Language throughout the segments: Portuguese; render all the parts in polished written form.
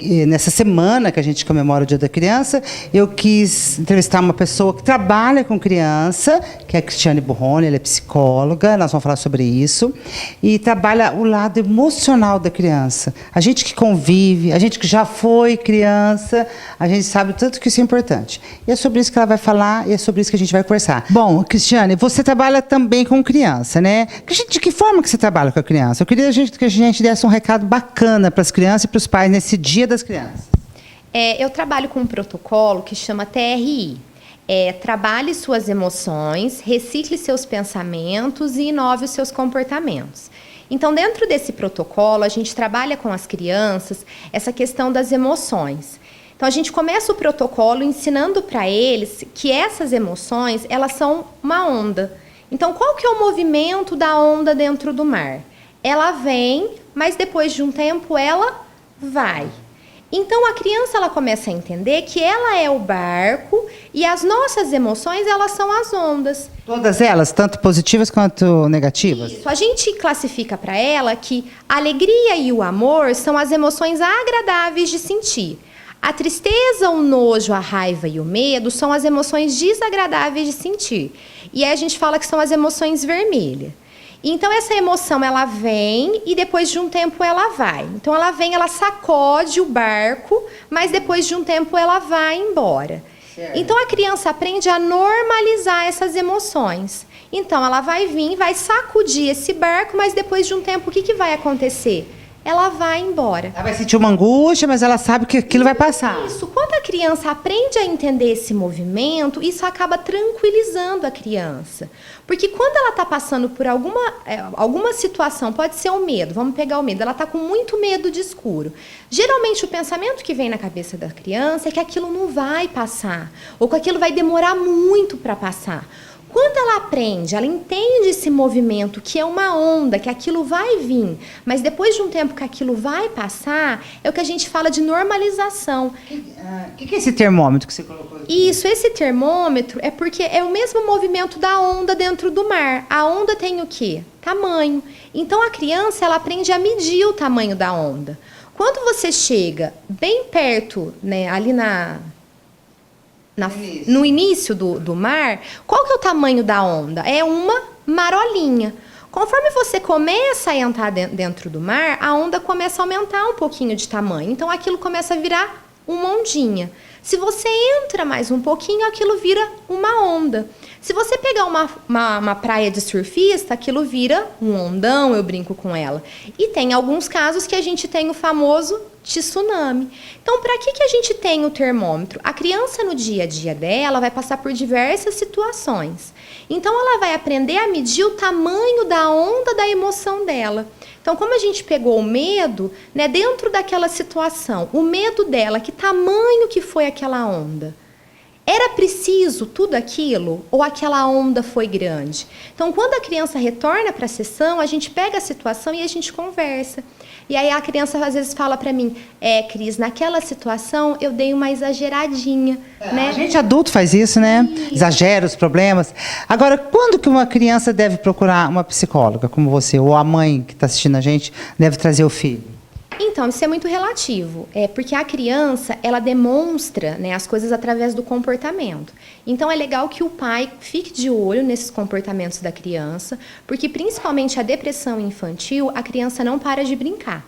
nessa semana que a gente comemora o Dia da Criança, eu quis entrevistar uma pessoa que trabalha com criança, que é a Cristiane Burroni, ela é psicóloga, nós vamos falar sobre isso, e trabalha o lado emocional da criança. A gente que convive, a gente que já foi criança, a gente sabe tanto que isso é importante. E é sobre isso que ela vai falar e é sobre isso que a gente vai conversar. Bom, Cristiane, você trabalha também com criança, né? De que forma que você trabalha com a criança? Eu queria que a gente desse um recado bacana para as crianças e para os pais nesse Dia das Crianças. Eu trabalho com um protocolo que chama TRI. Trabalhe suas emoções, recicle seus pensamentos e inove os seus comportamentos. Então, dentro desse protocolo, a gente trabalha com as crianças essa questão das emoções. Então, a gente começa o protocolo ensinando para eles que essas emoções, elas são uma onda. Então, qual que é o movimento da onda dentro do mar? Ela vem, mas depois de um tempo ela vai. Então, a criança ela começa a entender que ela é o barco e as nossas emoções, elas são as ondas. Todas elas, tanto positivas quanto negativas? Isso. A gente classifica para ela que a alegria e o amor são as emoções agradáveis de sentir. A tristeza, o nojo, a raiva e o medo são as emoções desagradáveis de sentir. E aí a gente fala que são as emoções vermelhas. Então, essa emoção, ela vem e depois de um tempo ela vai. Então, ela vem, ela sacode o barco, mas depois de um tempo ela vai embora. Certo. Então, a criança aprende a normalizar essas emoções. Então, ela vai vir, vai sacudir esse barco, mas depois de um tempo, o que vai acontecer? Ela vai embora. Ela vai sentir uma angústia, mas ela sabe que aquilo vai passar. Isso. Quando a criança aprende a entender esse movimento, isso acaba tranquilizando a criança. Porque quando ela está passando por alguma situação, pode ser o medo, vamos pegar o medo, ela está com muito medo de escuro. Geralmente o pensamento que vem na cabeça da criança é que aquilo não vai passar, ou que aquilo vai demorar muito para passar. Quando ela aprende, ela entende esse movimento, que é uma onda, que aquilo vai vir, mas depois de um tempo que aquilo vai passar, é o que a gente fala de normalização. O que é esse termômetro que você colocou aqui? Isso, esse termômetro é porque é o mesmo movimento da onda dentro do mar. A onda tem o quê? Tamanho. Então, a criança, ela aprende a medir o tamanho da onda. Quando você chega bem perto, né, ali no início do mar, qual que é o tamanho da onda? É uma marolinha. Conforme você começa a entrar dentro do mar, a onda começa a aumentar um pouquinho de tamanho. Então, aquilo começa a virar uma ondinha. Se você entra mais um pouquinho, aquilo vira uma onda. Se você pegar uma praia de surfista, aquilo vira um ondão, eu brinco com ela. E tem alguns casos que a gente tem o famoso tsunami. Então, para que a gente tem o termômetro? A criança, no dia a dia dela, vai passar por diversas situações. Então, ela vai aprender a medir o tamanho da onda da emoção dela. Então, como a gente pegou o medo, né, dentro daquela situação, o medo dela, que tamanho que foi aquela onda? Era preciso tudo aquilo ou aquela onda foi grande? Então, quando a criança retorna para a sessão, a gente pega a situação e a gente conversa. E aí a criança às vezes fala para mim, Cris, naquela situação eu dei uma exageradinha, né? A gente adulto faz isso, né? Exagera os problemas. Agora, quando que uma criança deve procurar uma psicóloga como você, ou a mãe que está assistindo a gente deve trazer o filho? Então, isso é muito relativo, porque a criança, ela demonstra, né, as coisas através do comportamento. Então, é legal que o pai fique de olho nesses comportamentos da criança, porque principalmente a depressão infantil, a criança não para de brincar.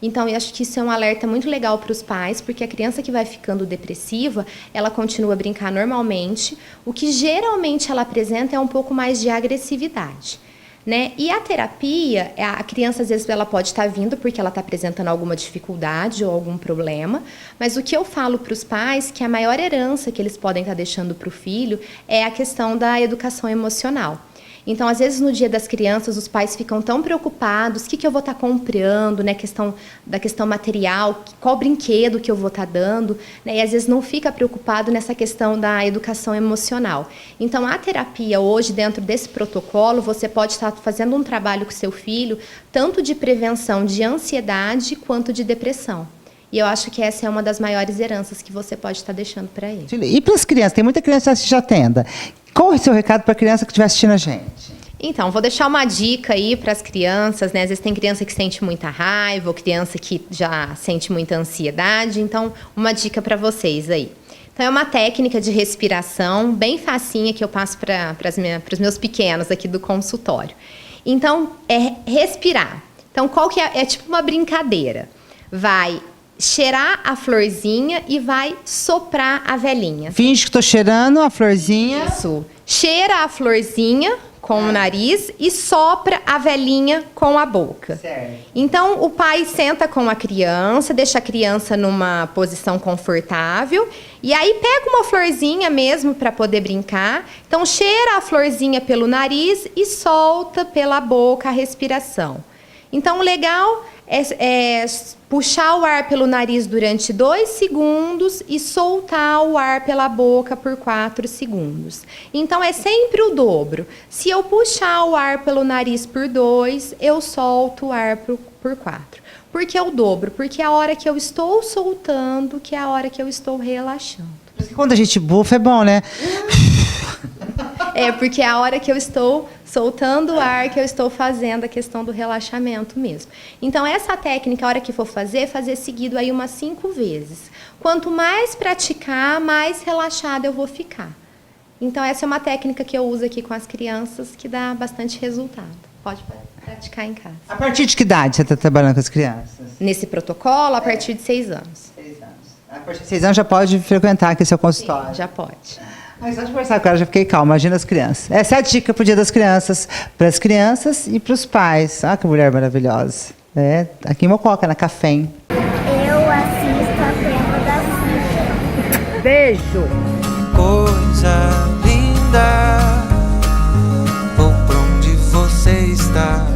Então, eu acho que isso é um alerta muito legal para os pais, porque a criança que vai ficando depressiva, ela continua a brincar normalmente, o que geralmente ela apresenta é um pouco mais de agressividade. Né? E a terapia, a criança às vezes ela pode estar vindo porque ela está apresentando alguma dificuldade ou algum problema, mas o que eu falo para os pais que a maior herança que eles podem estar deixando para o filho é a questão da educação emocional. Então, às vezes, no dia das crianças, os pais ficam tão preocupados, o que eu vou estar comprando, né? Da questão material, qual brinquedo que eu vou estar dando, né? E às vezes não fica preocupado nessa questão da educação emocional. Então, a terapia hoje, dentro desse protocolo, você pode estar fazendo um trabalho com seu filho, tanto de prevenção de ansiedade quanto de depressão. E eu acho que essa é uma das maiores heranças que você pode estar deixando para ele. E para as crianças? Tem muita criança que assiste a tenda. Qual é o seu recado para a criança que estiver assistindo a gente? Então, vou deixar uma dica aí para as crianças, né? Às vezes tem criança que sente muita raiva, ou criança que já sente muita ansiedade. Então, uma dica para vocês aí. Então, é uma técnica de respiração bem facinha que eu passo para os meus pequenos aqui do consultório. Então, é respirar. Então, qual que é? É tipo uma brincadeira. Vai cheirar a florzinha e vai soprar a velinha. Finge que tô cheirando a florzinha. Isso. Cheira a florzinha com o nariz e sopra a velinha com a boca. Certo. Então, o pai senta com a criança, deixa a criança numa posição confortável e aí pega uma florzinha mesmo para poder brincar. Então, cheira a florzinha pelo nariz e solta pela boca a respiração. Então, o legal é puxar o ar pelo nariz durante 2 segundos e soltar o ar pela boca por 4 segundos. Então, é sempre o dobro. Se eu puxar o ar pelo nariz por 2, eu solto o ar por 4. Por que o dobro? Porque é a hora que eu estou soltando, que é a hora que eu estou relaxando. Porque quando a gente bufa é bom, né? É, porque é a hora que eu estou soltando o ar, que eu estou fazendo a questão do relaxamento mesmo. Então, essa técnica, a hora que for fazer seguido aí umas 5 vezes. Quanto mais praticar, mais relaxada eu vou ficar. Então, essa é uma técnica que eu uso aqui com as crianças, que dá bastante resultado. Pode praticar em casa. A partir de que idade você está trabalhando com as crianças? Nesse protocolo, a partir de 6 anos. 6 anos. A partir de 6 anos já pode frequentar aqui seu consultório. Sim, já pode. Mas só de conversar com ela, já fiquei calma. Imagina as crianças. Essa é a dica pro Dia das Crianças, para as crianças e para os pais. Ah, que mulher maravilhosa. É, aqui em Mococa, na Cafém. Eu assisto a prova da Cíntia. Beijo! Coisa linda, vou pra onde você está.